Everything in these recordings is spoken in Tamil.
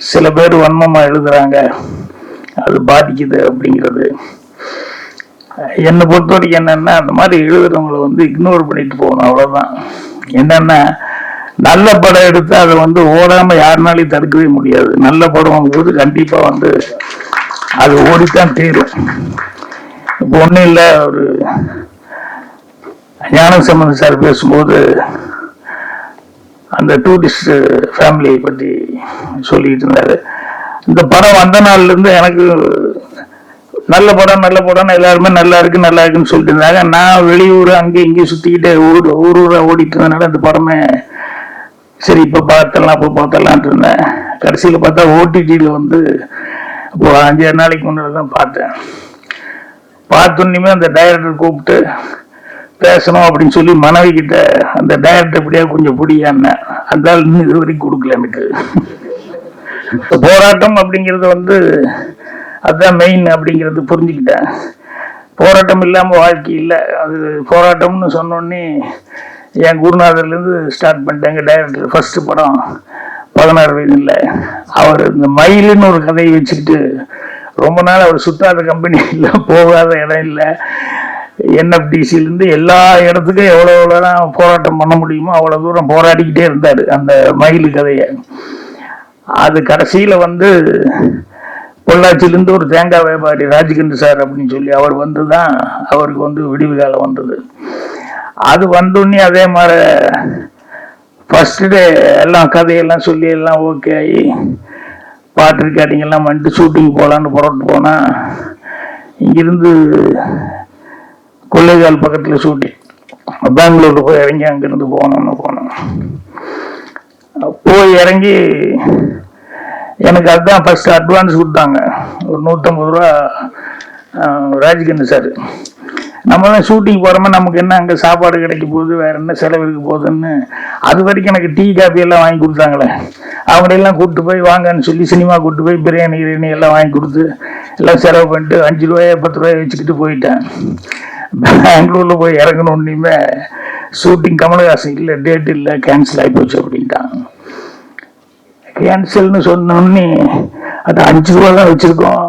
சில பேர் வன்மமாக எழுதுறாங்க, அது பாதிக்குது அப்படிங்கிறது. என்னை பொறுத்த வரைக்கும் என்னன்னா, அந்த மாதிரி எழுதுறவங்களை வந்து இக்னோர் பண்ணிட்டு போகணும், அவ்வளோதான். என்னன்னா, நல்ல படம் எடுத்து அதை வந்து ஓடாம யாருனாலையும் தடுக்கவே முடியாது. நல்ல படம் போது கண்டிப்பா வந்து அது ஓடித்தான் தீரும். இப்போ ஒன்றும் இல்லை, ஒரு ஞானசம்பந்தன் சார் பேசும்போது அந்த டூரிஸ்ட் ஃபேமிலியை பற்றி சொல்லிட்டு இருந்தாரு. இந்த படம் வந்த நாள்ல இருந்து எனக்கு நல்ல படம் எல்லாருமே நல்லா இருக்குன்னு சொல்லிட்டு இருந்தாங்க. நான் வெளியூர் அங்கே இங்கே சுத்திக்கிட்டு ஊரா ஓடிட்டு இருந்ததுனால அந்த படமே சரி இப்போ பார்த்தலான்ட்டு இருந்தேன். கடைசியில் பார்த்தா ஓடிடியில் வந்து இப்போ 5-6 நாளைக்கு முன்னாடி தான் பார்த்தேன். பார்த்தோன்னுமே அந்த டைரக்டர் கூப்பிட்டு பேசணும் அப்படின்னு சொல்லி மனைவி கிட்ட அந்த டைரக்டர் எப்படியா கொஞ்சம் பிடியான்னு அந்த ஆள் இன்னும் இது வரைக்கும் கொடுக்கல எனக்கு. போராட்டம் அப்படிங்கிறது வந்து அதுதான் மெயின் அப்படிங்கிறது புரிஞ்சுக்கிட்டேன். போராட்டம் இல்லாமல் வாழ்க்கை இல்லை. அது போராட்டம்னு சொன்னோடனே என் குருநாதர்லேருந்து ஸ்டார்ட் பண்ணிட்டேன். எங்கள் டைரக்டர் ஃபர்ஸ்ட் படம் 16 வயதில் அவர் இந்த மயிலுன்னு ஒரு கதையை வச்சுக்கிட்டு ரொம்ப நாள் அவர் சுத்தாத கம்பெனி இல்லை, போகாத இடம் இல்லை. என்எஃப்டிசிலேருந்து எல்லா இடத்துக்கும் எவ்வளோலாம் போராட்டம் பண்ண முடியுமோ அவ்வளோ தூரம் போராடிக்கிட்டே இருந்தார் அந்த மயில் கதையை. அது கடைசியில் வந்து பொள்ளாச்சியிலேருந்து ஒரு தேங்காய் வியாபாரி ராஜ்கண்ட் சார் அப்படின்னு சொல்லி அவர் வந்து தான் அவருக்கு வந்து விடிவு காலம் வந்தது. அது வந்தோடனே அதே மாதிரி ஃபர்ஸ்ட் டே எல்லாம் கதையெல்லாம் சொல்லி எல்லாம் ஓகே ஆகி பாட்டு ரெக்கார்டிங்கெல்லாம் வந்துட்டு ஷூட்டிங் போகலான்னு புறப்பட்டு போனால் இங்கிருந்து கொள்ளைகால் பக்கத்தில் ஷூட்டிங் பெங்களூருக்கு போய் இறங்கி அங்கேருந்து போனோம். போய் இறங்கி எனக்கு அதுதான் ஃபர்ஸ்ட் அட்வான்ஸ் கொடுத்தாங்க, ஒரு 150 ரூபா ராஜ்கண்ட் சார். நம்ம தான் ஷூட்டிங் போகிறோமா, நமக்கு என்ன அங்கே சாப்பாடு கிடைக்க போகுது, வேற என்ன செலவு இருக்க போகுதுன்னு அது வரைக்கும் எனக்கு டீ காப்பி எல்லாம் வாங்கி கொடுத்தாங்களே. அவங்களெல்லாம் கூப்பிட்டு போய் வாங்கன்னு சொல்லி சினிமா கூப்பிட்டு போய் பிரியாணி எல்லாம் வாங்கி கொடுத்து எல்லாம் செலவு பண்ணிட்டு 5 ரூபாய் 10 ரூபாய் வச்சுக்கிட்டு போயிட்டேன். பெங்களூரில் போய் இறங்கணுன்னே ஷூட்டிங் கமலஹாசன் இல்லை, டேட் இல்லை, கேன்சல் ஆகி போச்சு அப்படின்ட்டான். கேன்சல்னு சொன்னோடனே அது 5 ரூபா தான் வச்சுருக்கோம்,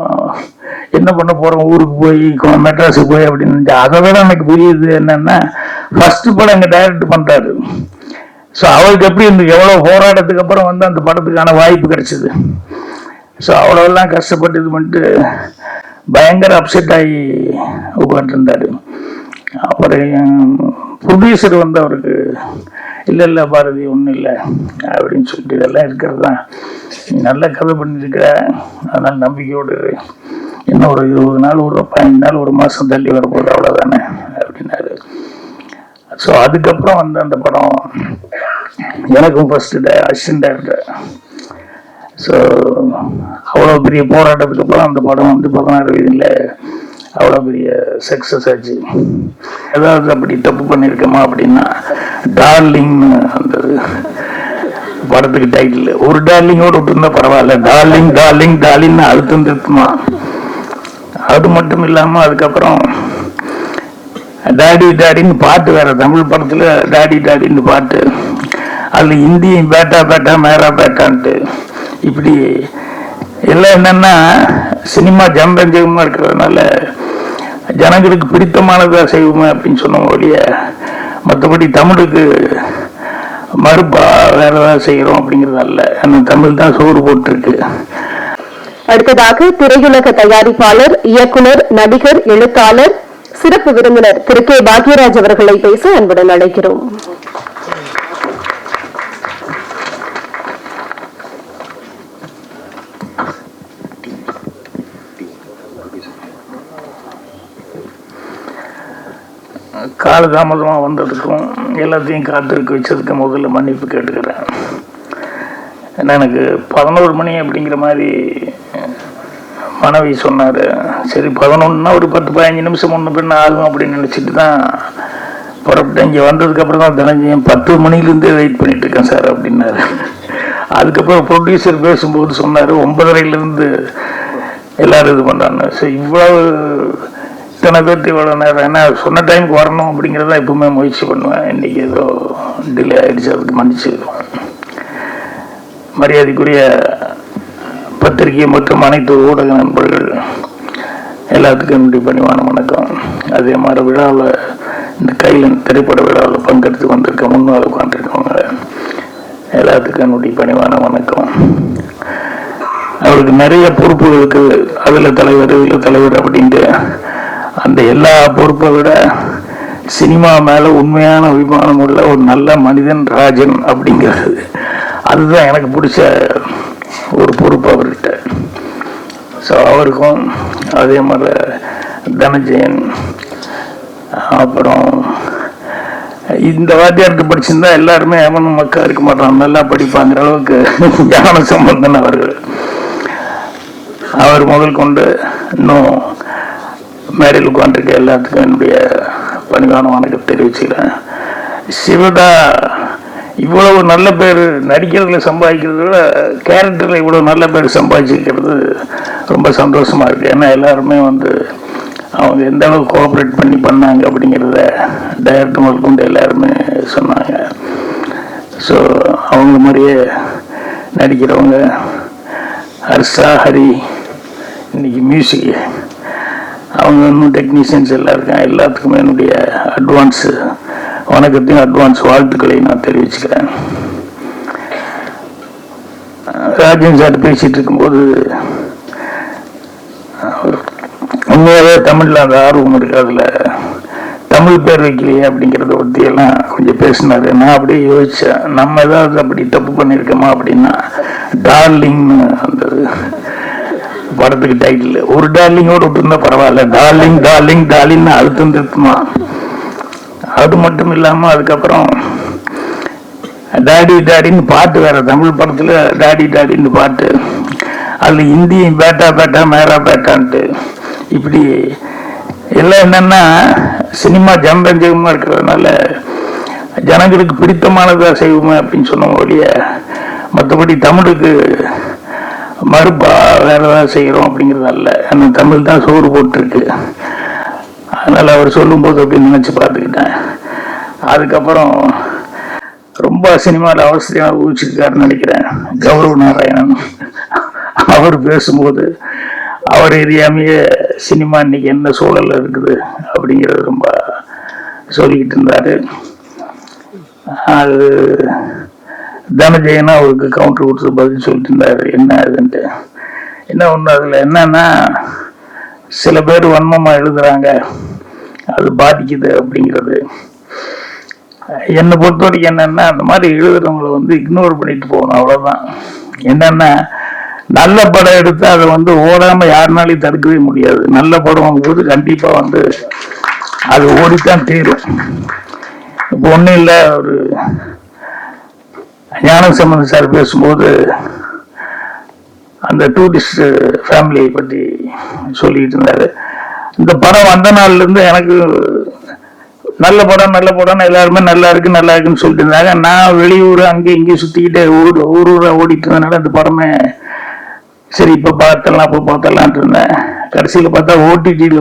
என்ன பண்ண போகிறோம், ஊருக்கு போய் மெட்ராஸுக்கு போய் அப்படின்னு. அதை விட எனக்கு புரியுது என்னன்னா, ஃபர்ஸ்ட் படம் எங்கள் டைரக்ட் பண்ணுறாரு. ஸோ அவருக்கு எப்படி இருந்து எவ்வளோ போராட்டத்துக்கு அப்புறம் வந்து அந்த படத்துக்கான வாய்ப்பு கிடைச்சிது. ஸோ அவ்வளோலாம் கஷ்டப்பட்டு இது பண்ணிட்டு பயங்கர அப்செட் ஆகி உட்காந்துருந்தார். அப்புறம் ப்ரொடியூசர் வந்து அவருக்கு இல்லை பாரதி ஒன்றும் இல்லை அப்படின்னு சொல்லிட்டு இதெல்லாம் இருக்கிறது தான், நீ நல்ல கதை பண்ணியிருக்கிற, அதனால் நம்பிக்கையோடு இன்னும் ஒரு 20 நாள் ஒரு 15 நாள் ஒரு மாதம் தள்ளி வரப்போகுது, அவ்வளோதானே அப்படின்னாரு. ஸோ அதுக்கப்புறம் வந்து அந்த படம் எனக்கும் ஃபர்ஸ்ட் அசிஸ்டன்ட் டைரக்டர். ஸோ அவ்வளோ பெரிய போராட்டத்துக்கு அப்புறம் அந்த படம் வந்து 16 வயதில் அவ்வளோ பெரிய சக்ஸஸ் ஆச்சு. ஏதாவது அப்படி தப்பு பண்ணியிருக்கோமா அப்படின்னா, டார்லிங் அந்த படத்துக்கு டைட்டில் ஒரு டார்லிங்கோடு விட்டுருந்தா பரவாயில்ல, டார்லிங் டார்லிங் டார்லிங்னு அழுத்தம் திருத்துமா. அது மட்டும் இல்லாமல் அதுக்கப்புறம் டாடி டாடின்னு பாட்டு வேற, தமிழ் படத்தில் டாடி டாடின்னு பாட்டு, அதில் ஹிந்தியும் பேட்டா பேட்டா மேரா பேட்டான்ட்டு இப்படி எல்லாம் என்னன்னா சினிமா ஜனரஞ்சகமாக இருக்கிறதுனால ஜனங்களுக்கு பிடித்தமானதாக செய்வோமே அப்படின்னு சொன்னோம் ஒழிய மற்றபடி தமிழுக்கு மறுப்பா வேற ஏதாவது செய்கிறோம் அப்படிங்கிறது அல்ல. அந்த தமிழ் தான் சோறு போட்டிருக்கு. அடுத்ததாக திரையுலக தயாரிப்பாளர், இயக்குனர், நடிகர், எழுத்தாளர், சிறப்பு விருந்தினர் திரு கே பாக்யராஜ் அவர்களை பேச அன்புடன் அழைக்கிறோம். காலதாமதமாக வந்ததுக்கும் எல்லாத்தையும் காத்திருக்க வச்சதுக்கு முதல்ல மன்னிப்பு கேட்டுக்கிறேன். ஏன்னா எனக்கு 11 மணி அப்படிங்கிற மாதிரி மனைவி சொன்னார். சரி 11ன்னா ஒரு 10-15 நிமிஷம் முன்ன பின்ன ஆகும் அப்படின்னு நினச்சிட்டு தான் புறப்பட்டேன். இங்கே வந்ததுக்கப்புறம் தான் தெரிஞ்சேன் 10 மணிலேருந்தே வெயிட் பண்ணிட்டு இருக்கேன் சார் அப்படின்னாரு. அதுக்கப்புறம் ப்ரொடியூசர் பேசும்போது சொன்னார் 9:30 எல்லாரும் இது பண்ணுறாங்க. ஸோ இவ்வளவு இத்தனை பேர்த்து இவ்வளோ நேரம், ஏன்னா சொன்ன டைமுக்கு வரணும் அப்படிங்கிறத எப்பவுமே முயற்சி பண்ணுவேன். இன்றைக்கி ஏதோ டிலே ஆகிடுச்சு, அதுக்கு மன்னிச்சுக்கிறோம். மரியாதைக்குரிய பத்திரிகை மற்றும் அனைத்து ஊடக நண்பர்கள் எல்லாத்துக்கும் என்னுடைய பணிவான வணக்கம். அதே மாதிரி விழாவில் இந்த கைலன் திரைப்பட விழாவில் பங்கெடுத்து வந்திருக்க முன்னால் உட்காந்துருக்கவங்க எல்லாத்துக்கும் என்னுடைய பணிவான வணக்கம். அவருக்கு நிறைய பொறுப்புகளுக்கு அதில் தலைவர் இதில் தலைவர் அப்படின்ட்டு அந்த எல்லா பொறுப்பை விட சினிமா மேலே உண்மையான அபிமானம் உள்ள ஒரு நல்ல மனிதன் ராஜன் அப்படிங்கிறது, அதுதான் எனக்கு பிடிச்ச ஒரு பொறுப்பு அவர்கிட்ட. ஸோ அவருக்கும் அதே மாதிரி தனஜெயன், அப்புறம் இந்த வாத்தியார்கிட்ட படிச்சிருந்தா எல்லாருமே எவனும் மக்கா இருக்க மாட்டான், நல்லா படிப்பாங்கிற அளவுக்கு ஞான சம்பந்தன் அவர்கள். அவர் முதல் கொண்டு இன்னும் மேடையில் உட்காந்துருக்க எல்லாத்துக்கும் என்னுடைய பணிவான வணக்கம் தெரிவிச்சுக்கிறேன். சிவதா இவ்வளவு நல்ல பேர் நடிக்கிறதுல சம்பாதிக்கிறத விட கேரக்டரில் இவ்வளோ நல்ல பேர் சம்பாதிச்சிருக்கிறது ரொம்ப சந்தோஷமாக இருக்குது. ஏன்னா எல்லாருமே அவங்க எந்த அளவுக்கு கோஆப்ரேட் பண்ணி பண்ணாங்க அப்படிங்கிறத டைரக்டர் முதல் கொண்டு எல்லாருமே சொன்னாங்க. ஸோ அவங்க மாதிரியே நடிக்கிறவங்க ஹர்ஷா, ஹரி, இன்னைக்கு மியூசிக், அவங்க இன்னும் டெக்னீஷியன்ஸ் எல்லாம் இருக்காங்க. எல்லாத்துக்குமே என்னுடைய அட்வான்ஸ் வணக்கத்தையும் அட்வான்ஸ் வாழ்த்துக்களை நான் தெரிவிச்சுக்கிறேன். ராஜன் சார் பேசிட்டு இருக்கும்போது உண்மையாகவே தமிழில் அந்த ஆர்வம் இருக்கு, அதில் தமிழ் பேர் வைக்கலையே அப்படிங்கிறத பற்றியெல்லாம் கொஞ்சம் பேசினாரு. நான் அப்படியே யோசித்தேன், நம்ம ஏதாவது அப்படி தப்பு பண்ணியிருக்கோமா அப்படின்னா, டார்லிங்னு அந்த படத்துக்கு டைட்டில் ஒரு டார்லிங்கோடு விட்டுருந்தா பரவாயில்ல, டார்லிங் டார்லிங் டார்லிங்னு அழுத்தம் திருத்தமா. அது மட்டும் இல்லாமல் அதுக்கப்புறம் டாடி டாடின்னு பாட்டு வேற, தமிழ் படத்தில் டாடி டாடின்னு பாட்டு, அதில் ஹிந்தியும் பேட்டா பேட்டா மேரா பேட்டான்ட்டு, இப்படி எல்லாம் என்னன்னா சினிமா ஜனரஞ்சகமாக இருக்கிறதுனால ஜனங்களுக்கு பிடித்தமானதாக செய்வோமே அப்படின்னு சொன்ன ஒழிய மற்றபடி தமிழுக்கு மறுப்பா வேற ஏதாவது செய்கிறோம் அப்படிங்கிறது அல்ல. அந்த தமிழ் தான் சோறு போட்டிருக்கு. அதனால் அவர் சொல்லும்போது அப்படின்னு நினச்சி பார்த்துக்கிட்டேன். அதுக்கப்புறம் ரொம்ப சினிமாவில் அவசியம் ஊழிச்சிருக்காருன்னு நினைக்கிறேன் கௌரவ நாராயணன். அவர் பேசும்போது அவர் எரியாமையே சினிமா இன்னைக்கு என்ன சூழலில் இருக்குது அப்படிங்கிறது ரொம்ப சொல்லிக்கிட்டு இருந்தார். அது தனஜெயனா அவருக்கு கவுண்டர் கொடுத்து பதில் சொல்லிட்டு இருந்தாரு என்ன இதுன்ட்டு. என்ன ஒன்று அதில் என்னன்னா, சில பேர் வன்மமாக எழுதுறாங்க, அது பாதிக்குது அப்படிங்கிறது. என்னை பொறுத்த வரைக்கும் என்னன்னா, அந்த மாதிரி எழுதுறவங்களை இக்னோர் பண்ணிட்டு போகணும், அவ்வளோதான். என்னன்னா, நல்ல படம் எடுத்து அதை ஓடாமல் யாருனாலையும் தடுக்கவே முடியாது. நல்ல படம் போது கண்டிப்பாக அது ஓடித்தான் தீரும். இப்போ ஒன்றும் இல்லை, ஒரு ஞான சம்பந்தன் சார் பேசும்போது அந்த டூரிஸ்ட் ஃபேமிலியை பற்றி சொல்லிட்டு இருந்தாரு. இந்த படம் வந்த நாள்லேருந்து எனக்கு நல்ல படம் எல்லாருமே நல்லா இருக்குன்னு சொல்லிட்டு இருந்தாங்க. நான் வெளியூர் அங்கே இங்கே சுற்றிக்கிட்டே ஊராக ஓடிட்டு இருந்ததுனால அந்த படமே சரி இப்போ பார்த்தலான்ட்டு இருந்தேன். கடைசியில் பார்த்தா ஓடிடியில்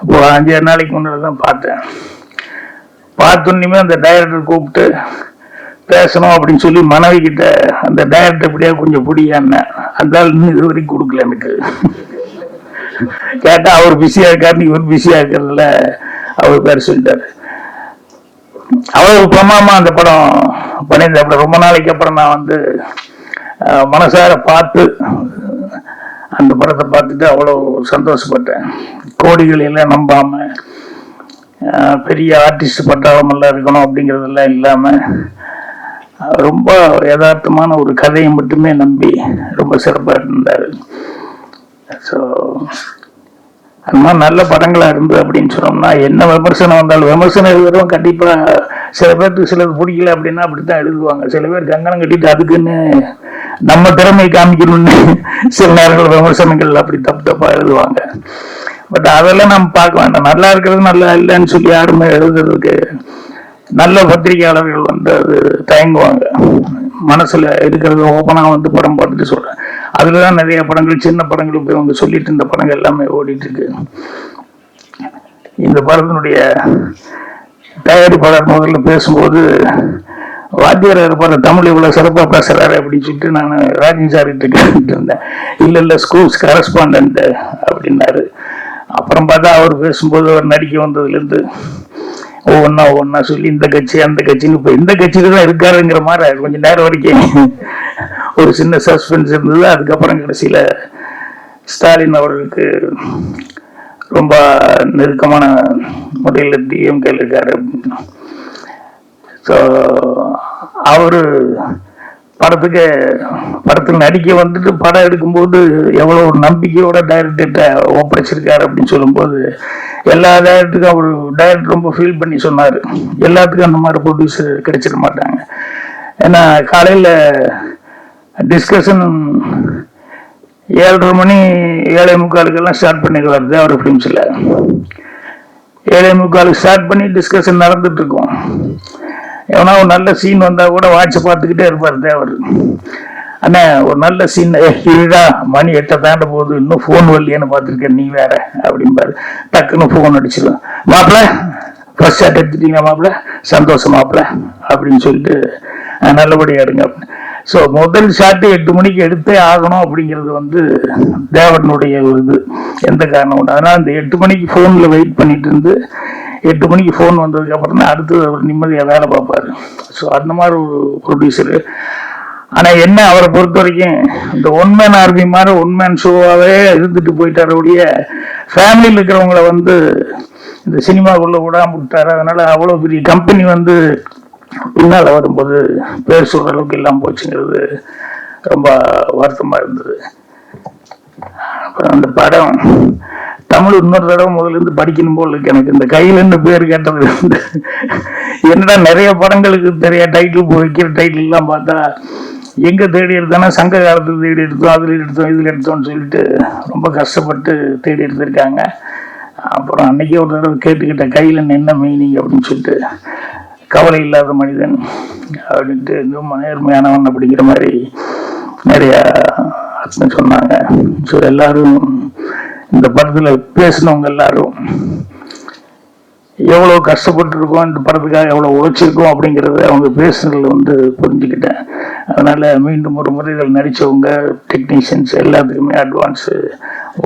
இப்போ 5-6 நாளைக்கு முன்னாடி தான் பார்த்தேன். பார்த்தோன்னுமே அந்த டைரக்டர் கூப்பிட்டு பேசணும் அப்படின்னு சொல்லி மனைவி கிட்ட அந்த டைரக்டர் எப்படியா கொஞ்சம் பிடியான்னு, அந்த இன்னும் இது வரைக்கும் கொடுக்கல எனக்கு. கேட்டா அவர் பிஸியா இருக்காரு, இவர் பிஸியா இருக்கிறதுல அவர் பேர் சொல்லிட்டாரு. அவ்வளவு பிரமாமா அந்த படம் பண்ணியிருந்தேன். ரொம்ப நாளைக்கு அப்புறம் நான் மனசார பார்த்து அந்த படத்தை பார்த்துட்டு அவ்வளோ சந்தோஷப்பட்டேன். கோடிகள் எல்லாம் நம்பாம பெரிய ஆர்டிஸ்ட் பட்டாளம் எல்லாம் இருக்கணும் அப்படிங்கிறதெல்லாம் இல்லாம ரொம்ப யதார்த்தமான ஒரு கதையை மட்டுமே நம்பி ரொம்ப சிறப்பாக இருந்தார். ஸோ அந்த மாதிரி நல்ல படங்களாக இருந்தது அப்படின்னு சொன்னோம்னா, என்ன விமர்சனம் வந்தாலும் விமர்சனம் எழுதுறவங்க கண்டிப்பாக சில பேருக்கு சிலது பிடிக்கல அப்படின்னா அப்படித்தான் எழுதுவாங்க. சில பேர் கங்கணம் கட்டிட்டு அதுக்குன்னு நம்ம திறமை காமிக்கணும்னு சில நேரங்கள் விமர்சனங்கள் அப்படி தப்பாக எழுதுவாங்க. பட் அதெல்லாம் நம்ம பார்க்க வேண்டாம். நல்லா இருக்கிறது நல்லா இல்லைன்னு சொல்லி யாருமே எழுதுறதுக்கு நல்ல பத்திரிகையாளர்கள் அது தயங்குவாங்க. மனசுல இருக்கிறது ஓப்பனா படம் பார்த்துட்டு சொல்றேன். அதுலதான் நிறைய படங்கள், சின்ன படங்கள் போய் அவங்க சொல்லிட்டு இருந்த படங்கள் எல்லாமே ஓடிட்டு இருக்கு. இந்த படத்தினுடைய தயாரிப்பாளர் முதல்ல பேசும்போது வாத்தியார் இருப்பாரு, தமிழ் இவ்வளவு சிறப்பா பேசுறாரு அப்படின்னு சொல்லிட்டு நான் ராஜன் சார் கிட்ட கேட்டுட்டு இருந்தேன். இல்ல ஸ்கூல்ஸ் கரஸ்பாண்டன்ட் அப்படின்னாரு. அப்புறம் பார்த்தா அவர் பேசும்போது அவர் நடிக்க வந்ததுலேருந்து ஒவ்வொன்னா சொல்லி இந்த கட்சி அந்த கட்சின்னு இப்போ இந்த கட்சியில தான் இருக்காருங்கிற மாதிரி கொஞ்ச நேரம் வரைக்கும் ஒரு சின்ன சஸ்பென்ஸ் இருந்தது. அதுக்கப்புறம் கடைசியில ஸ்டாலின் அவர்களுக்கு ரொம்ப நெருக்கமான முறையில் டிஎம்கேல இருக்காரு அப்படின்னு. ஸோ அவரு படத்தில் நடிக்க வந்துட்டு படம் எடுக்கும்போது எவ்வளோ ஒரு நம்பிக்கையோட டைரக்டர்கிட்ட ஒப்படைச்சிருக்காரு அப்படின்னு சொல்லும்போது எல்லா டைரக்டருக்கும் அவர் டைரக்டர் ரொம்ப ஃபீல் பண்ணி சொன்னார். எல்லாத்துக்கும் அந்த மாதிரி ப்ரொடியூசர் கிடைச்சிட மாட்டாங்க. ஏன்னா காலையில் டிஸ்கஷன் 7:30 மணி 7:45 ஸ்டார்ட் பண்ணிடுவார் தேவர் ஃபிலிம்ஸில். 7:45 ஸ்டார்ட் பண்ணி டிஸ்கஷன் நடந்துட்டு இருக்கும். எவனா ஒரு நல்ல சீன் வந்தா கூட வாட்சை பார்த்துக்கிட்டே இருப்பார் தேவர். அண்ணா ஒரு நல்ல சீன் இருடா, மணி 8 தாண்ட போகுது, இன்னும் ஃபோன் வரலையேன்னு பார்த்துருக்கேன், நீ வேற அப்படிம்பாரு. டக்குன்னு ஃபோன் அடிச்சிடும். மாப்பிள்ள ஃபர்ஸ்ட் ஷாட் எடுத்துட்டீங்களா மாப்பிள்ள, சந்தோஷம் மாப்பிள்ள அப்படின்னு சொல்லிட்டு நல்லபடியா எடுங்க அப்படின்னு. ஸோ முதல் ஷாட்டு 8 மணிக்கு எடுத்தே ஆகணும் அப்படிங்கிறது தேவனுடைய ஒரு இது, எந்த காரணம் உண்டு. அதனால அந்த 8 மணிக்கு ஃபோனில் வெயிட் பண்ணிட்டு இருந்து 8 மணிக்கு ஃபோன் வந்ததுக்கு அப்புறம் தான் அடுத்து அவர் நிம்மதியாக வேலை பார்ப்பாரு. ஸோ அந்த மாதிரி ஒரு ப்ரொடியூசரு. ஆனால் என்ன அவரை பொறுத்த வரைக்கும் இந்த ஒன்மேன் ஆர்மி மாதிரி ஒன்மேன் ஷோவாகவே இருந்துட்டு போயிட்டார். ஒழிய ஃபேமிலியில் இருக்கிறவங்கள இந்த சினிமாக்குள்ளே விடாம விட்டாரு. அதனால அவ்வளோ பெரிய கம்பெனி பின்னால் வரும்போது பேர் சொல்கிற அளவுக்கு இல்லாமல் போச்சுங்கிறது ரொம்ப வருத்தமாக இருந்தது. அப்புறம் அந்த படம் தமிழ் இன்னொரு தடவை முதல்ல படிக்கணும் போல் இருக்கு எனக்கு. இந்த கையிலன்னு பேர் கேட்டது என்னடா நிறைய படங்களுக்கு தெரிய டைட்டில் வைக்கிற டைட்டில் எல்லாம் பார்த்தா எங்க தேடி எடுத்தோன்னா சங்க காலத்துக்கு தேடி எடுத்தோம், அதில் எடுத்தோம் இதில் எடுத்தோம்னு சொல்லிட்டு ரொம்ப கஷ்டப்பட்டு தேடி எடுத்திருக்காங்க. அப்புறம் அன்னைக்கே ஒரு தடவை கேட்டுக்கிட்ட கையிலன்னு என்ன மீனிங் அப்படின்னு சொல்லிட்டு, கவலை இல்லாத மனிதன் அப்படின்ட்டு ரொம்ப நேர்மையானவன் அப்படிங்கிற மாதிரி நிறைய அர்த்தம் சொன்னாங்க. ஸோ எல்லாரும் இந்த படத்தில் பேசினவங்க எல்லாரும் எவ்வளோ கஷ்டப்பட்டுருக்கோம், இந்த படத்துக்காக எவ்வளோ உழைச்சிருக்கோம் அப்படிங்கிறத அவங்க பேசுனதில் புரிஞ்சுக்கிட்டேன். அதனால் மீண்டும் ஒரு முறைகள் நடித்தவங்க டெக்னீஷியன்ஸ் எல்லாத்துக்குமே அட்வான்ஸு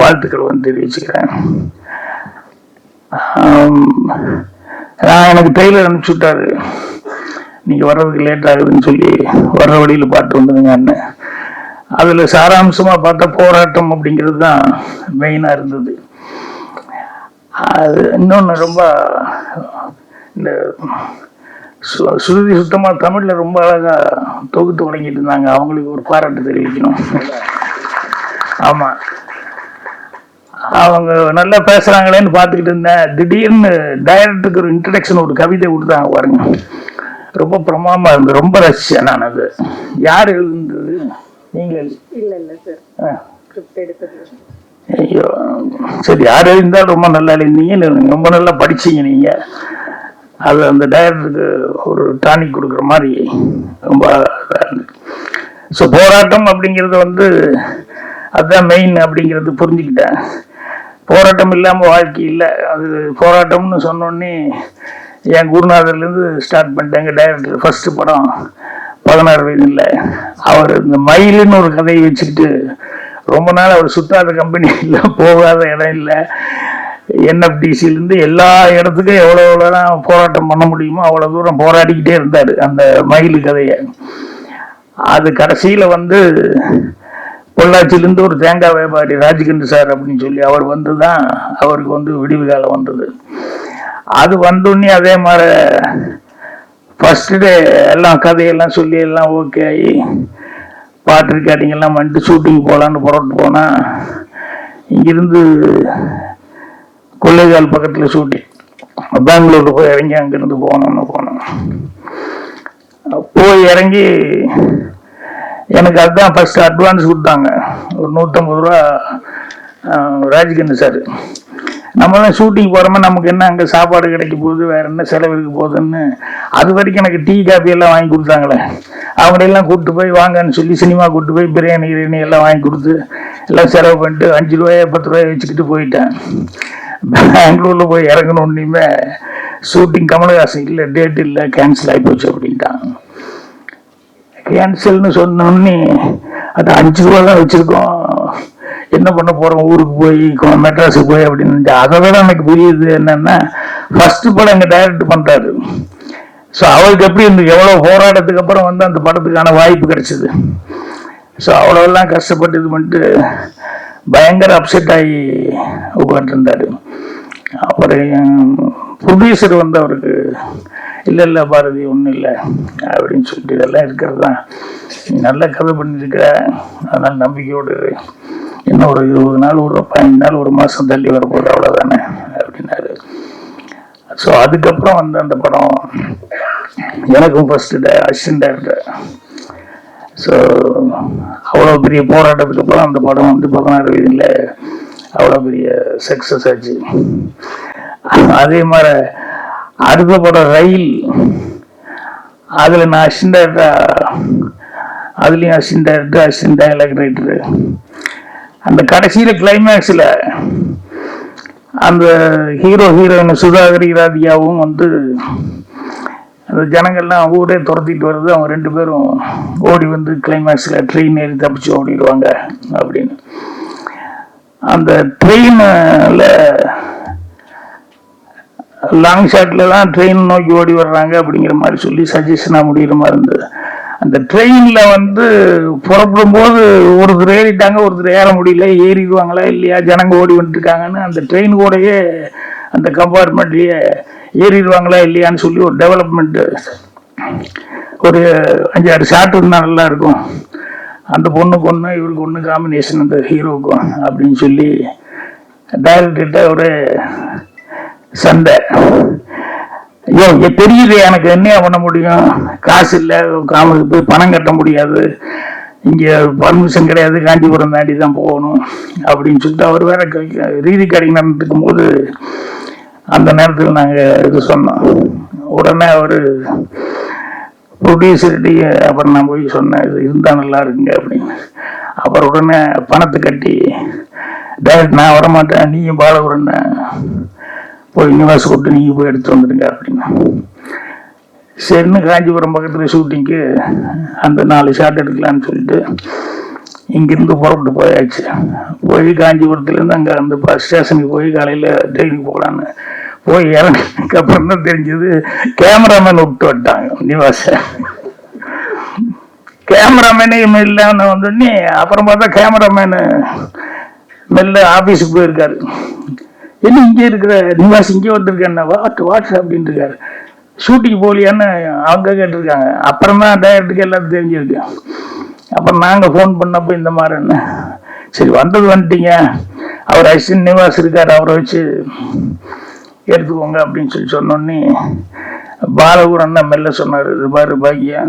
வாழ்த்துக்கள் தெரிவிச்சுக்கிறேன். எனக்கு ட்ரெயிலர் அனுப்பிச்சு விட்டாரு, நீங்கள் வர்றதுக்கு லேட் ஆகுதுன்னு சொல்லி வர்ற வழியில் பாட்டு வந்துடுங்க அண்ணன். அதில் சாராம்சமாக பார்த்தா போராட்டம் அப்படிங்கிறது தான் மெயினாக இருந்தது. அது இன்னொன்று ரொம்ப இந்த சுருதி சுத்தமாக தமிழில் ரொம்ப அழகாக தொகுத்து வழங்கிட்டு இருந்தாங்க. அவங்களுக்கு ஒரு பாராட்டு தெரிவிக்கணும். ஆமாம், அவங்க நல்லா பேசுகிறாங்களேன்னு பார்த்துக்கிட்டு இருந்தேன். திடீர்னு டைரக்டருக்கு ஒரு இன்ட்ரடக்ஷன் ஒரு கவிதை கொடுத்தாங்க பாருங்க, ரொம்ப பிரமாதமாக இருந்தது. ரொம்ப ரசிச்சேன் நான். அது யார் எழுதுனது? நீங்கள்? இல்லை சார், ஐயோ சரி, யார் எழுந்தாலும் ரொம்ப நல்லா எழுந்தீங்க, ரொம்ப நல்லா படிச்சீங்க நீங்கள். அது அந்த டைரக்டருக்கு ஒரு டானிக் கொடுக்குற மாதிரி ரொம்ப. ஸோ போராட்டம் அப்படிங்கிறது அதுதான் மெயின் அப்படிங்கிறது புரிஞ்சுக்கிட்டேன். போராட்டம் இல்லாமல் வாழ்க்கை இல்லை. அது போராட்டம்னு சொன்னோடனே என் குருநாதர்லேருந்து ஸ்டார்ட் பண்ணிட்டேன். எங்கள் டைரக்டர் ஃபர்ஸ்ட் படம் 16 வயதில் அவர் இந்த மயிலுன்னு ஒரு கதையை வச்சுக்கிட்டு ரொம்ப நாள் அவர் சுத்தாத கம்பெனி இல்லை, போகாத இடம் இல்லை. என்எஃப்டிசிலேருந்து எல்லா இடத்துக்கும் எவ்வளோதான் போராட்டம் பண்ண முடியுமோ அவ்வளோ தூரம் போராடிக்கிட்டே இருந்தார் அந்த மயில் கதையை. அது கடைசியில் பொள்ளாச்சியிலேருந்து ஒரு தேங்காய் வியாபாரி ராஜ்கண்ட் சார் அப்படின்னு சொல்லி அவர் தான் அவருக்கு விடிவு காலம் வந்தது. அது வந்தோடனே அதே மாதிரி ஃபர்ஸ்ட் டே எல்லாம் கதையெல்லாம் சொல்லி எல்லாம் ஓகே ஆகி பாட்டு ரெக்கார்டிங் எல்லாம் வந்துட்டு ஷூட்டிங் போகலான்னு புறப்பட்டு போனால் இங்கிருந்து கொள்ளைகால் பக்கத்தில் ஷூட்டிங், பெங்களூருக்கு போய் இறங்கி அங்கேருந்து போனோம். போய் இறங்கி எனக்கு அதுதான் ஃபர்ஸ்ட் அட்வான்ஸ் கொடுத்தாங்க, ஒரு 150 ரூபா ராஜ்கண்ட் சார். நம்மளாம் ஷூட்டிங் போகிறோமா, நமக்கு என்ன அங்கே சாப்பாடு கிடைக்க போகுது, வேற என்ன செலவு இருக்க போகுதுன்னு அது வரைக்கும் எனக்கு டீ காஃபி எல்லாம் வாங்கி கொடுத்தாங்களே. அவங்களெல்லாம் கூப்பிட்டு போய் வாங்கன்னு சொல்லி சினிமா கூப்பிட்டு போய் பிரியாணி எல்லாம் வாங்கி கொடுத்து எல்லாம் செலவு பண்ணிட்டு 5 ரூபாய் 10 ரூபாய் வச்சுக்கிட்டு போயிட்டேன். பெங்களூரில் போய் இறங்கணுன்னே ஷூட்டிங் கமலஹாசன் இல்லை, டேட் இல்லை, கேன்சல் ஆகி போச்சு அப்படின்ட்டான். கேன்சல்னு சொன்னோடனே அது 5 ரூபா தான் வச்சிருக்கோம், என்ன பண்ண போறோம், ஊருக்கு போய் மெட்ராஸுக்கு போய் அப்படின்னு. அதை விட எனக்கு புரியுது என்னன்னா, ஃபர்ஸ்ட் படம் எங்க டைரக்ட் பண்றாரு. ஸோ அவருக்கு எப்படி இருந்து எவ்வளோ போராட்டத்துக்கு அப்புறம் வந்து அந்த படத்துக்கான வாய்ப்பு கிடைச்சிது. ஸோ அவ்வளோலாம் கஷ்டப்பட்டு இது பண்ணிட்டு பயங்கர அப்செட் ஆகி உட்காந்துருந்தாரு. அப்புறம் ப்ரொடியூசர் வந்து அவருக்கு இல்லை பாரதி ஒன்றும் இல்லை அப்படின்னு சொல்லிட்டு, இதெல்லாம் இருக்கிறது தான், நீ நல்ல கதை பண்ணியிருக்கிற, அதனால் நம்பிக்கையோடு இன்னும் ஒரு 20 நாள், ஒரு 15 நாள், ஒரு மாதம் தள்ளி வரப்போகுது, அவ்வளோதானே அப்படின்னாரு. ஸோ அதுக்கப்புறம் வந்து அந்த படம் எனக்கும் ஃபர்ஸ்ட் அசிஸ்டன்ட் டைரக்டர். ஸோ அவ்வளோ பெரிய போராட்டத்துக்கு அப்புறம் அந்த படம் வந்து 16 வயதில் அவ்வளோ பெரிய சக்ஸஸ் ஆச்சு. அதே மாதிரி அடுத்த படம் ரயில், அதில் நான் அசிஸ்டன்ட் டைரக்டர், அதுலேயும் assistant director, assistant dialogue writer. அந்த கடைசியில் கிளைமேக்ஸில் அந்த ஹீரோயின் சுதாகரி ராதிகாவும் வந்து அந்த ஜனங்கள்லாம் ஊரே துரத்திட்டு வருது, அவங்க 2 பேரும் ஓடி வந்து கிளைமேக்ஸில் ட்ரெயின் ஏறி தப்பிச்சு ஓடிடுவாங்க அப்படின்னு. அந்த ட்ரெயினில் லாங் ஷாட்டில் தான் ட்ரெயின் நோக்கி ஓடி வர்றாங்க அப்படிங்கிற மாதிரி சொல்லி சஜஷனாக முடிகிற மாதிரி இருந்தது. அந்த ட்ரெயினில் வந்து புறப்படும் போது ஒருத்தர் ஏறிட்டாங்க, ஒருத்தர் ஏற முடியல, ஏறிடுவாங்களா இல்லையா, ஜனங்க ஓடி வந்துட்டுருக்காங்கன்னு அந்த ட்ரெயின் கூடயே அந்த கம்பார்ட்மெண்ட்லேயே ஏறிடுவாங்களா இல்லையான்னு சொல்லி ஒரு டெவலப்மெண்ட்டு, ஒரு 5-6 ஷாட் இருந்தால் நல்லா இருக்கும், அந்த பொண்ணுக்கு ஒன்று இவருக்கு ஒன்று காம்பினேஷன் அந்த ஹீரோவுக்கும் அப்படின்னு சொல்லி டைரக்டர்கிட்ட ஒரு சண்டை. ஐயோ தெரியுது எனக்கு, என்ன பண்ண முடியும், காசு இல்லை, போய் பணம் கட்ட முடியாது, இங்கே பர்மிஷன் கிடையாது, காஞ்சிபுரம் தாண்டி தான் போகணும் அப்படின்னு சொல்லிட்டு அவர் வேற ரீதி கடைக்கு நடந்துக்கும் போது அந்த நேரத்தில் நாங்கள் இது சொன்னோம். உடனே அவர் ப்ரொடியூசர்கிட்ட அப்புறம் நான் போய் சொன்னேன், இது இருந்தால் நல்லா இருக்குங்க அப்படின்னு. அப்புறம் உடனே பணத்தை கட்டி டைரக்ட் நான் வரமாட்டேன், நீயும் பாலகுரன்னு போய் நிவாஸ் கூப்பிட்டு நீங்கள் போய் எடுத்து வந்துடுங்க அப்படின்னு. சரின்னு காஞ்சிபுரம் பக்கத்தில் ஷூட்டிங்க்கு அந்த 4 ஷாட் எடுக்கலான்னு சொல்லிட்டு இங்கேருந்து புறப்பட்டு போயாச்சு. போய் காஞ்சிபுரத்துலேருந்து அங்கே அந்த பஸ் ஸ்டேஷனுக்கு போய் காலையில் ட்ரெயினுக்கு போகலான்னு போய் இறங்கினதுக்கு அப்புறம் தான் தெரிஞ்சது கேமராமேன் விட்டு விட்டாங்க நிவாஸை. கேமராமேனே இல்லாமல் வந்தோடனே அப்புறம் பார்த்தா கேமராமேனு மெல்ல ஆஃபீஸுக்கு போயிருக்காரு. என்ன இங்கே இருக்கிற நிவாஸ் இங்கே வந்திருக்கேன்னா வாட்ஸ் அப்படின்ட்டு இருக்காரு. ஷூட்டிங் போகலையான்னு அவங்க கேட்டிருக்காங்க. அப்புறம் தான் டைரக்டருக்கு எல்லாத்தையும் தெரிஞ்சிருக்கு. அப்புறம் நாங்கள் ஃபோன் பண்ணப்போ இந்த மாதிரின்னு, சரி வந்துட்டீங்க, அவர் அசிஸ்டன்ட் நிவாஸ் இருக்கார், அவரை வச்சு எடுத்துக்கோங்க அப்படின்னு சொல்லி சொன்னோடனே பாலகுரன் தான் மெல்ல சொன்னார், இது பாரு பாக்கியா,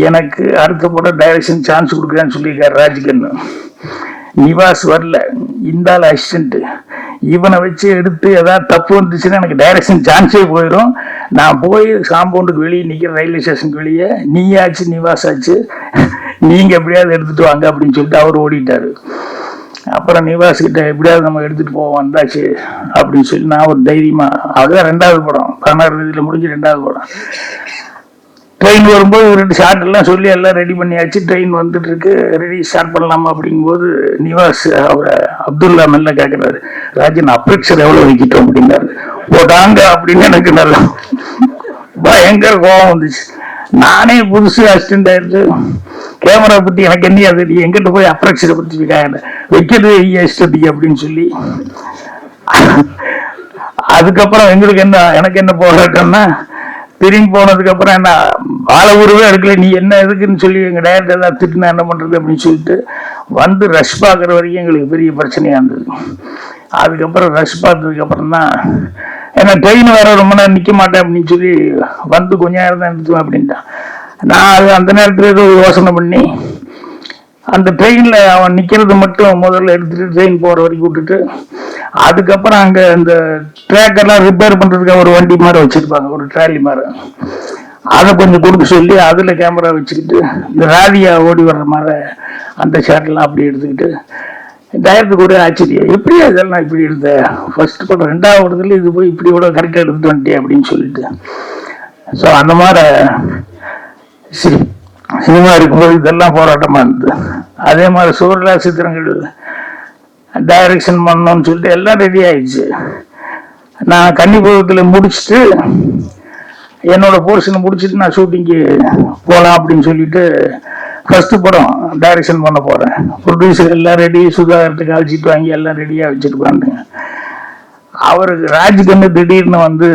எனக்கு அடுத்த படம் டைரக்ஷன் சான்ஸ் கொடுக்குறேன்னு சொல்லியிருக்காரு ராஜ்கண்ணு. நிவாஸ் வரல, இந்த ஆள் அசிஸ்டண்ட்டு, இவனை வச்சு எடுத்து ஏதாவது தப்பு வந்துச்சுன்னா எனக்கு டைரக்ஷன் சான்ஸே போயிடும். நான் போய் காம்பவுண்டுக்கு வெளியே நிற்கிற ரயில்வே ஸ்டேஷனுக்கு வெளியே, நீயாச்சு நிவாஸ் ஆச்சு, நீங்கள் எப்படியாவது எடுத்துகிட்டு வாங்க அப்படின்னு சொல்லிட்டு அவர் ஓடிட்டார். அப்புறம் நிவாஸ் கிட்ட எப்படியாவது நம்ம எடுத்துகிட்டு போவோம் வந்தாச்சு அப்படின்னு சொல்லி நான் ஒரு தைரியமாக, அதுதான் 2வது படம், 16 இதில் முடிஞ்சு 2வது படம். ட்ரெயின் வரும்போது 2 ஷார்ட் எல்லாம் சொல்லி எல்லாம் ரெடி பண்ணியாச்சு. ட்ரெயின் வந்துட்டு இருக்கு, ரெடி ஸ்டார்ட் பண்ணலாமா அப்படிங்கும்போது நிவாஸ் அவரை அப்துல்லா மெல்ல கேட்குறாரு, ராஜன் அப்ரெக்சர் எவ்வளோ வைக்கிட்டோம் அப்படின்னாரு. போட்டாங்க அப்படின்னு எனக்கு நல்லா பயங்கர கோபம் வந்துச்சு. நானே புதுசு அசிஸ்டன்ட் ஆயிடுச்சு, கேமரா பற்றி எனக்கு என்ன அது, எங்கிட்ட போய் அப்ரெக்சரை பற்றி வைக்கிறது இஷ்டத்துக்கு அப்படின்னு சொல்லி. அதுக்கப்புறம் எங்களுக்கு என்ன, எனக்கு என்ன போராட்டம்னா, திரும்பி போனதுக்கு அப்புறம் என்ன பாலகுருவே எடுக்கல, நீ என்ன எதுக்குன்னு சொல்லி எங்கள் டைரக்டர் தான் திட்டுனா என்ன பண்ணுறது அப்படின்னு சொல்லிட்டு வந்து ரஷ் பார்க்குற வரைக்கும் எங்களுக்கு பெரிய பிரச்சனையாக இருந்தது. அதுக்கப்புறம் ரஷ் பார்த்ததுக்கு அப்புறம் தான், ஏன்னா ட்ரெயின் வேற ரொம்ப நேரம் நிற்க மாட்டேன் அப்படின்னு சொல்லி வந்து கொஞ்ச நேரம் தான் எடுத்துவேன் அப்படின்ட்டான். நான் அது அந்த நேரத்தில் ஏதோ யோசனை பண்ணி அந்த ட்ரெயினில் அவன் நிற்கிறது மட்டும் முதல்ல எடுத்துகிட்டு ட்ரெயின் போகிற வரைக்கும் விட்டுட்டு, அதுக்கப்புறம் அங்கே இந்த ட்ராக்கெல்லாம் ரிப்பேர் பண்ணுறதுக்கு ஒரு வண்டி மாதிரி வச்சுருப்பாங்க, ஒரு ட்ராலி மாதிரி, அதை கொஞ்சம் கொடுக்க சொல்லி அதில் கேமரா வச்சுக்கிட்டு இந்த ராதியா ஓடி வர்ற மாதிரி அந்த ஷாட்லாம் அப்படி எடுத்துக்கிட்டு டைரக்டருக்கு ஒரே ஆச்சரியம், எப்படியா இதெல்லாம் இப்படி எடுத்த, ஃபர்ஸ்ட் படம் 2வது படத்துல இது போய் இப்படி கூட கரெக்டாக எடுத்துட்டு வந்துட்டே அப்படின்னு சொல்லிட்டு. ஸோ அந்த மாதிரி சரி சினிமா இருக்கும்போது இதெல்லாம் போராட்டமாக இருந்தது. அதே மாதிரி சூரலா சித்திரங்கள் டைரக்ஷன் பண்ணணும்னு சொல்லிட்டு எல்லாம் ரெடி ஆயிடுச்சு. நான் கன்னிபுரத்தில் முடிச்சுட்டு என்னோட போர்ஷனை முடிச்சுட்டு நான் ஷூட்டிங்கு போகலாம் அப்படின்னு சொல்லிட்டு ஃபர்ஸ்ட் படம் டைரக்ஷன் பண்ண போகிறேன். ப்ரொடியூசர் எல்லாம் ரெடி, சுதாகரத்துக்கு அழைச்சிட்டு வாங்கி எல்லாம் ரெடியாக வச்சுருப்பாங்க. அவருக்கு ராஜ்கண்ணு திடீர்னு வந்து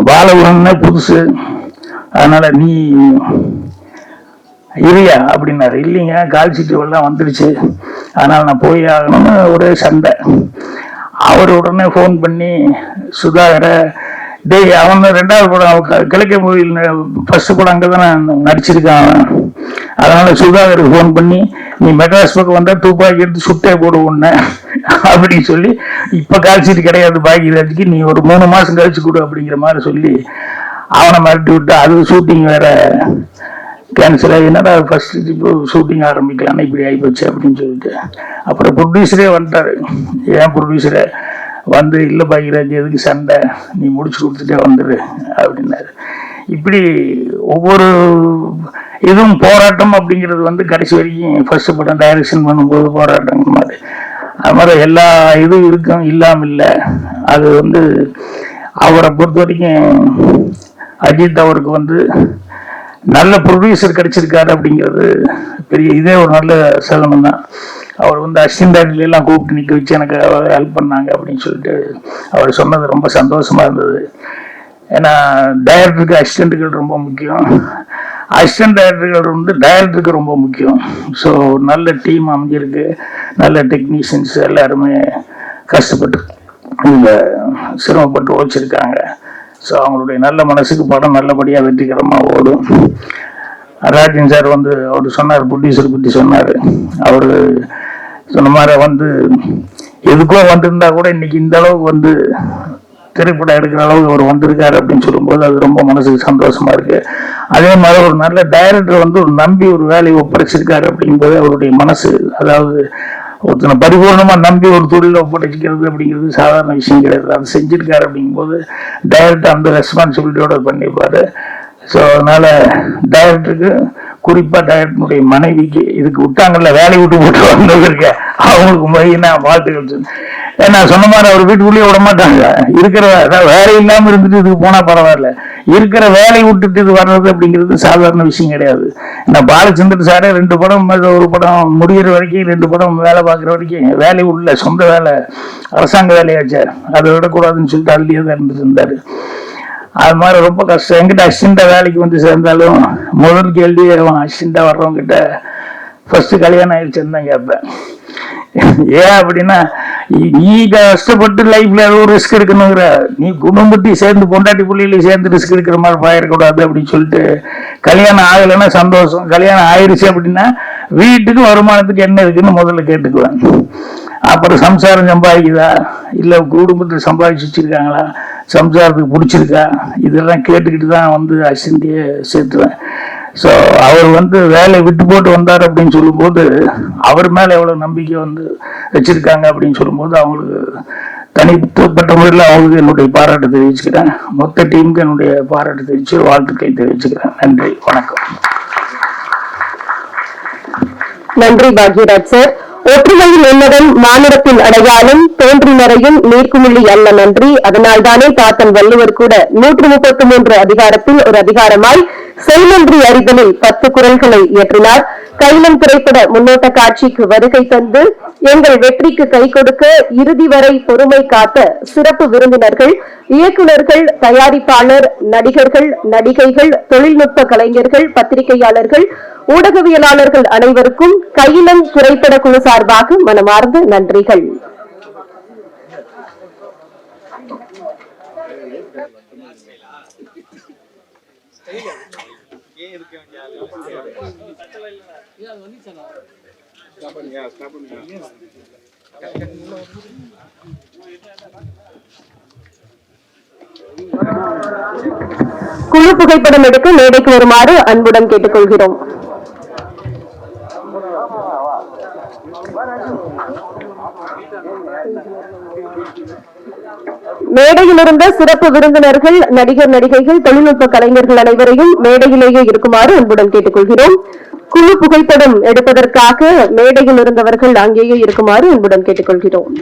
பாலகுரன்னு புதுசு, அதனால நீ இரியா அப்படின்னாரு. இல்லைங்க, கால் சீட்டு எல்லாம் வந்துடுச்சு, அதனால நான் போய் ஆகணும்னு ஒரே சண்டை. அவர் உடனே ஃபோன் பண்ணி சுதாகரை, டேய் அவன் 2வது படம் கிழக்கே மூவியில் ஃபர்ஸ்ட் படம் அங்கே தானே நடிச்சிருக்கான், அதனால சுதாகருக்கு ஃபோன் பண்ணி நீ மெட்ராஸ் பக்கம் வந்தால் துப்பாக்கி எடுத்து சுட்டே போடு உன்ன அப்படின்னு சொல்லி, இப்போ கால் சீட்டு கிடையாது பாக்கியராஜுக்கு, நீ ஒரு 3 மாதம் கழிச்சு கொடு அப்படிங்கிற மாதிரி சொல்லி அவனை மிரட்டி விட்டு, அது ஷூட்டிங் வேற கேன்சல் ஆகினால ஃபர்ஸ்ட் இப்போ ஷூட்டிங் ஆரம்பிக்கலான்னு இப்படி ஆகிப்போச்சு அப்படின்னு சொல்லிட்டு அப்புறம் ப்ரொடியூசரே வந்துட்டாரு. ஏன் ப்ரொடியூசரை வந்து, இல்லை பாக்கியராஜ் எதுக்கு சண்டை, நீ முடிச்சு கொடுத்துட்டே வந்துடு அப்படின்னாரு. இப்படி ஒவ்வொரு இதுவும் போராட்டம் அப்படிங்கிறது வந்து கடைசி வரைக்கும் ஃபர்ஸ்ட் படம் டைரக்ஷன் பண்ணும்போது போராட்டங்கிற மாதிரி, அது மாதிரி எல்லா இதுவும் இருக்கும், இல்லாமல் இல்லை. அது வந்து அவரை பொறுத்த வரைக்கும் அஜித் அவருக்கு வந்து நல்ல ப்ரொடியூசர் கிடைச்சிருக்காரு அப்படிங்கிறது பெரிய, இதே ஒரு நல்ல சகனம் தான். அவர் வந்து அசிஸ்டன்ட் எல்லாம் கூப்பிட்டு நிற்க வச்சு எனக்கு ஹெல்ப் பண்ணாங்க அப்படின்னு சொல்லிட்டு அவர் சொன்னது ரொம்ப சந்தோஷமா இருந்தது. ஏன்னா டைரக்டருக்கு அசிஸ்டண்ட்டுகள் ரொம்ப முக்கியம், அசிஸ்டன்ட் டைரக்டர்கள் வந்து டைரக்டருக்கு ரொம்ப முக்கியம். ஸோ நல்ல டீம் அமைஞ்சிருக்கு, நல்ல டெக்னீஷியன்ஸ் எல்லாருமே கஷ்டப்பட்டு இங்கே சிரமப்பட்டு உழைச்சிருக்காங்க. ஸோ அவங்களுடைய நல்ல மனசுக்கு படம் நல்லபடியாக வெற்றிகரமாக ஓடும். ராஜன் சார் வந்து அவர் சொன்னார், ப்ரொடியூசர் பற்றி சொன்னார். அவர் சொன்ன மாதிரி வந்து எதுக்கோ வந்திருந்தா கூட இன்னைக்கு இந்த அளவுக்கு வந்து திரைப்படம் எடுக்கிற அளவுக்கு அவர் வந்திருக்காரு அப்படின்னு சொல்லும்போது அது ரொம்ப மனசுக்கு சந்தோஷமா இருக்கு. அதே மாதிரி ஒரு நல்ல டைரக்டர் வந்து ஒரு நம்பி ஒரு வேலையை ஒப்படைச்சிருக்காரு அப்படிங்கும்போது அவருடைய மனசு, அதாவது ஒருத்தனை பரிபூர்ணமா நம்பி ஒரு தொழிலை ஒப்படைச்சிக்கிறது அப்படிங்கிறது சாதாரண விஷயம் கிடையாது. அது செஞ்சிருக்காரு அப்படிங்கும்போது டைரக்டர் அந்த ரெஸ்பான்சிபிலிட்டியோட பண்ணியிருப்பாரு. ஸோ அதனால டைரக்டருக்கு, குறிப்பா டைரக்டருடைய மனைவிக்கு, இதுக்கு விட்டாங்கல்ல வேலையை விட்டு போட்டு வந்தவங்க, அவங்களுக்கு மெயினா வாழ்த்துக்கள். ஏன்னா சொன்ன மாதிரி அவர் வீட்டுக்குள்ளேயே விட மாட்டாங்க. இருக்கிற வேலை இல்லாம இருந்துட்டு இதுக்கு போனா பரவாயில்ல, இருக்கிற வேலையை விட்டுட்டு இது வர்றது அப்படிங்கிறது சாதாரண விஷயம் கிடையாது. ஏன்னா பாலச்சந்திரன் சாரே 2 படம், ஒரு படம் முடிகிற வரைக்கும் 2 படம் வேலை பார்க்குற வரைக்கும் வேலை உள்ள சொந்த வேலை, அரசாங்க வேலையாச்சார், அதை விடக்கூடாதுன்னு சொல்லிட்டு அதுலயே தான் இருந்துட்டு இருந்தாரு. அது மாதிரி ரொம்ப கஷ்டம். என்கிட்ட அசிஸ்டண்டா வேலைக்கு வந்து சேர்ந்தாலும் முதல் கேள்வி அவன் அசிஸ்டண்டா வர்றவங்க கிட்ட ஃபர்ஸ்ட் கல்யாணம் ஆயிடுச்சுன்னு தான் கேட்பேன். ஏன் அப்படின்னா, நீ கஷ்டப்பட்டு லைஃப்ல ஏதோ ரிஸ்க் எடுக்கணுங்கிற, நீ குடும்பத்தையும் சேர்ந்து பொண்டாட்டி பிள்ளைகளையும் சேர்ந்து ரிஸ்க் எடுக்கிற மாதிரி பாயிடக்கூடாது அப்படின்னு சொல்லிட்டு, கல்யாணம் ஆகலைன்னா சந்தோஷம், கல்யாணம் ஆயிடுச்சு அப்படின்னா வீட்டுக்கு வருமானத்துக்கு என்ன இருக்குன்னு முதல்ல கேட்டுக்குவேன். அப்புறம் சம்சாரம் சம்பாதிக்குதா, இல்லை குடும்பத்தில் சம்பாதிச்சு வச்சிருக்காங்களா, சம்சாரத்துக்கு பிடிச்சிருக்கா, இதெல்லாம் கேட்டுக்கிட்டு தான் வந்து அசிஸ்டன்ட்டையே சேர்த்துவேன். ஸோ அவர் வந்து வேலையை விட்டு போட்டு வந்தார் அப்படின்னு சொல்லும்போது அவர் மேலே எவ்வளோ நம்பிக்கை வந்து வச்சிருக்காங்க அப்படின்னு சொல்லும்போது அவங்களுக்கு தனிப்பட்ட முறையில் அவங்களுக்கு என்னுடைய பாராட்டு தெரிவிச்சுக்கிறேன். மொத்த டீமுக்கு என்னுடைய பாராட்டு தெரிவித்து வாழ்த்துக்களை தெரிவிச்சுக்கிறேன். நன்றி, வணக்கம். நன்றி பாக்யராஜ் சார். ஒற்றுமையில் உன்னதன் மாநிலத்தின் அடையாளம், தோன்றி மறையும் நீர்க்குமிழி அல்ல நன்றி, அதனால் தானே தாத்தன் வள்ளுவர் கூட 133 அதிகாரத்தில் ஒரு அதிகாரமாய் செய்நன்றி அறிதலில் 10 குறள்களை இயற்றினார். கைலம் திரைப்பட முன்னோட்ட காட்சிக்கு வருகை தந்து எங்கள் வெற்றிக்கு கை கொடுக்க இறுதி வரை பொறுமை காத்த சிறப்பு விருந்தினர்கள், இயக்குநர்கள், தயாரிப்பாளர், நடிகர்கள், நடிகைகள், தொழில்நுட்ப கலைஞர்கள், பத்திரிகையாளர்கள், ஊடகவியலாளர்கள் அனைவருக்கும் கையிலம் திரைப்பட குழு சார்பாக மனமார்ந்த நன்றிகள். குழு புகைப்படம் எடுக்க மேடைக்கு வருமாறு அன்புடன் கேட்டுக்கொள்கிறோம். மேடையில் இருந்த சிறப்பு விருந்தினர்கள், நடிகர் நடிகைகள், தொழில்நுட்ப கலைஞர்கள் அனைவரையும் மேடையிலேயே இருக்குமாறு அன்புடன் கேட்டுக்கொள்கிறோம். குழு புகைப்படம் எடுப்பதற்காக மேடையில் இருந்தவர்கள் அங்கேயே இருக்குமாறு அன்புடன் கேட்டுக்கொள்கிறோம்.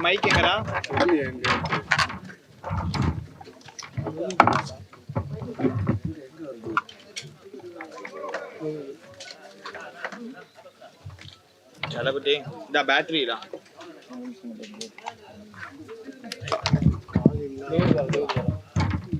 மைக் எங்கடா? சலபட்டி இந்த பேட்டரி தான்